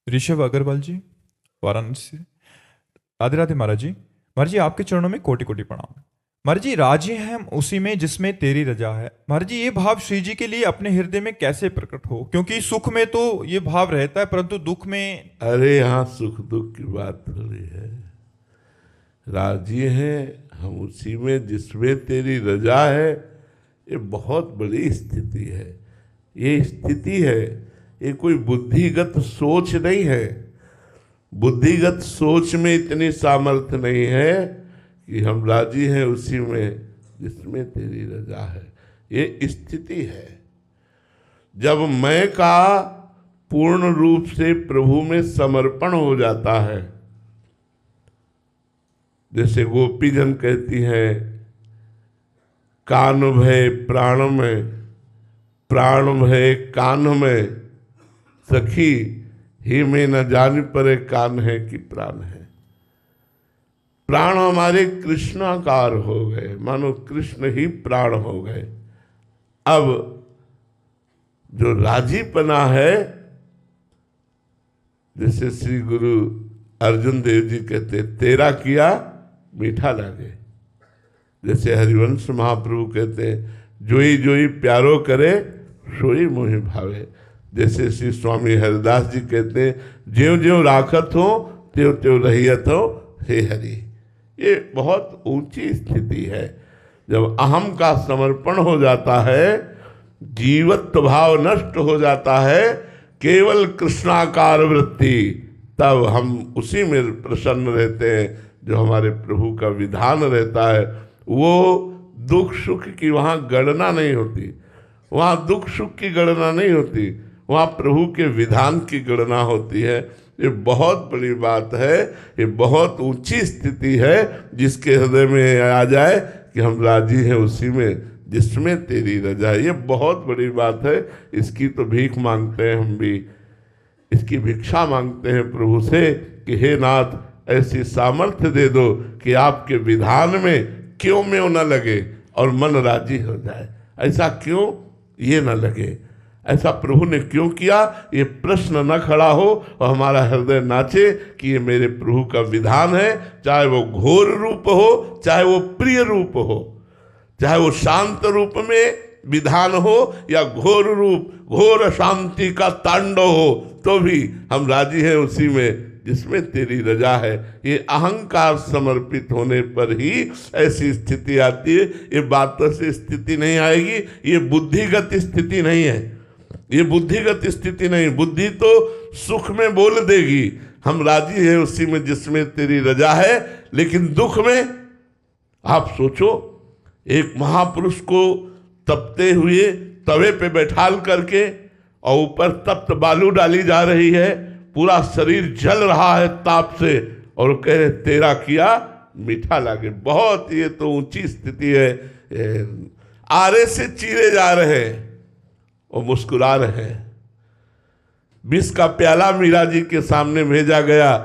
ऋषभ अग्रवाल जी, वाराणसी से। राधे राधे महाराज जी। महाराज जी, आपके चरणों में कोटि कोटि प्रणाम। महाराज जी, राजी हैं हम उसी में जिसमें तेरी रजा है। महाराज जी, ये भाव श्री जी के लिए अपने हृदय में कैसे प्रकट हो? क्योंकि सुख में तो ये भाव रहता है, परंतु दुख में। अरे यहाँ सुख दुख की बात थोड़ी है। राजी हैं हम उसी में जिसमें तेरी रजा है, ये बहुत बड़ी स्थिति है। ये स्थिति है, ये कोई बुद्धिगत सोच नहीं है। बुद्धिगत सोच में इतनी सामर्थ्य नहीं है कि हम राजी हैं उसी में जिसमें तेरी रजा है। ये स्थिति है जब मैं का पूर्ण रूप से प्रभु में समर्पण हो जाता है। जैसे गोपीजन कहती हैं, कान भय प्राण में, प्राण भय कान में, सखी ही में न जान परे कान है कि प्राण है। प्राण हमारे कृष्णाकार हो गए, मानो कृष्ण ही प्राण हो गए। अब जो राजीपना है, जैसे श्री गुरु अर्जुन देव जी कहते, तेरा किया मीठा लागे। जैसे हरिवंश महाप्रभु कहते हैं, जोई जोई प्यारो करे सोई मोहि भावे। जैसे श्री स्वामी हरिदास जी कहते हैं, ज्यों ज्यों राखत हो त्यों त्यों रहियत हो हे हरि। ये बहुत ऊंची स्थिति है। जब अहम का समर्पण हो जाता है, जीवत्व भाव नष्ट हो जाता है, केवल कृष्णाकार वृत्ति, तब हम उसी में प्रसन्न रहते हैं जो हमारे प्रभु का विधान रहता है। वो दुख सुख की वहाँ गणना नहीं होती, वहाँ दुख सुख की गणना नहीं होती, वहाँ प्रभु के विधान की गणना होती है। ये बहुत बड़ी बात है, ये बहुत ऊंची स्थिति है जिसके हृदय में आ जाए कि हम राजी हैं उसी में जिसमें तेरी रजा है। ये बहुत बड़ी बात है। इसकी तो भीख मांगते हैं हम भी, इसकी भिक्षा मांगते हैं प्रभु से कि हे नाथ, ऐसी सामर्थ्य दे दो कि आपके विधान में क्यों में न लगे और मन राजी हो जाए। ऐसा क्यों ये न लगे, ऐसा प्रभु ने क्यों किया, ये प्रश्न न खड़ा हो और हमारा हृदय नाचे कि ये मेरे प्रभु का विधान है। चाहे वो घोर रूप हो, चाहे वो प्रिय रूप हो, चाहे वो शांत रूप में विधान हो या घोर रूप, घोर शांति का तांडव हो, तो भी हम राजी हैं उसी में जिसमें तेरी रजा है। ये अहंकार समर्पित होने पर ही ऐसी स्थिति आती है। ये बातों से स्थिति नहीं आएगी, ये बुद्धिगत स्थिति नहीं है, ये बुद्धिगत स्थिति नहीं। बुद्धि तो सुख में बोल देगी हम राजी हैं उसी में जिसमें तेरी रजा है, लेकिन दुख में आप सोचो, एक महापुरुष को तपते हुए तवे पे बैठाल करके और ऊपर तप्त बालू डाली जा रही है, पूरा शरीर जल रहा है ताप से, और कहे तेरा किया मीठा लागे। बहुत, ये तो ऊंची स्थिति है। आरे से चीरे जा रहे हैं और मुस्कुरा रहे हैं। विष का प्याला मीरा जी के सामने भेजा गया,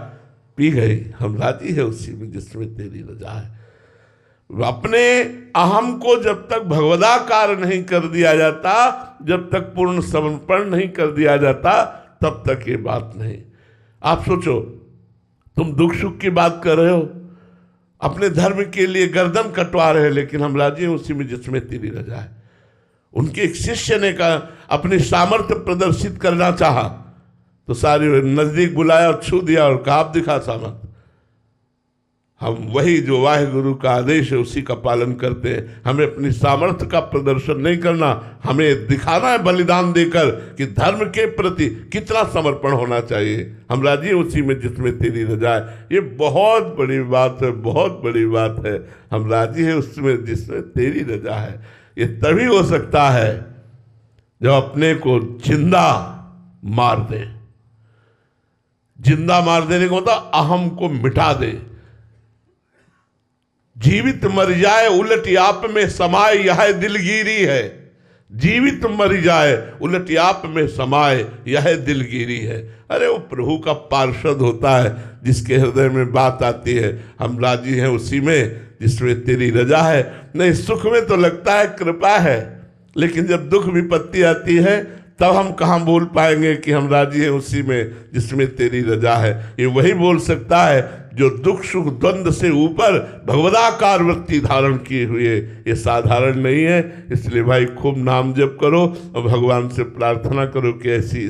पी गई। हम राजी है उसी में जिसमें तेरी रजा है। अपने अहम को जब तक भगवदाकार नहीं कर दिया जाता, जब तक पूर्ण समर्पण नहीं कर दिया जाता, तब तक ये बात नहीं। आप सोचो, तुम दुख सुख की बात कर रहे हो, अपने धर्म के लिए गर्दन कटवा रहे हैं, लेकिन हम राजी हैं उसी में जिसमें तेरी रजा है। उनके एक शिष्य ने कहा, अपनी सामर्थ्य प्रदर्शित करना चाहा तो सारे नजदीक बुलाया और छू दिया और कहा आप दिखा सामर्थ्य। हम वही जो वाहेगुरु का आदेश है उसी का पालन करते हैं। हमें अपनी सामर्थ्य का प्रदर्शन नहीं करना, हमें दिखाना है बलिदान देकर कि धर्म के प्रति कितना समर्पण होना चाहिए। हम राजी हैं उसी में जिसमें तेरी रजा है। ये बहुत बड़ी बात है, बहुत बड़ी बात है। हम राजी हैं उसमें जिसमें तेरी रजा है। ये तभी हो सकता है जब अपने को जिंदा मार दे। जिंदा मार देने को मतलब अहम को मिटा दे। जीवित मर जाए उलट आप में समाए, यह दिलगिरी है। जीवित मर जाए उलट आप में समाए, यह दिलगिरी है। अरे वो प्रभु का पार्षद होता है जिसके हृदय में बात आती है, हम राजी हैं उसी में जिसमें तेरी रजा है। नहीं, सुख में तो लगता है कृपा है, लेकिन जब दुख विपत्ति आती है तब हम कहाँ बोल पाएंगे कि हम राजी हैं उसी में जिसमें तेरी रजा है। ये वही बोल सकता है जो दुख सुख द्वंद्व से ऊपर भगवदाकार वृत्ति धारण किए हुए। ये साधारण नहीं है। इसलिए भाई खूब नाम जप करो और भगवान से प्रार्थना करो कि ऐसी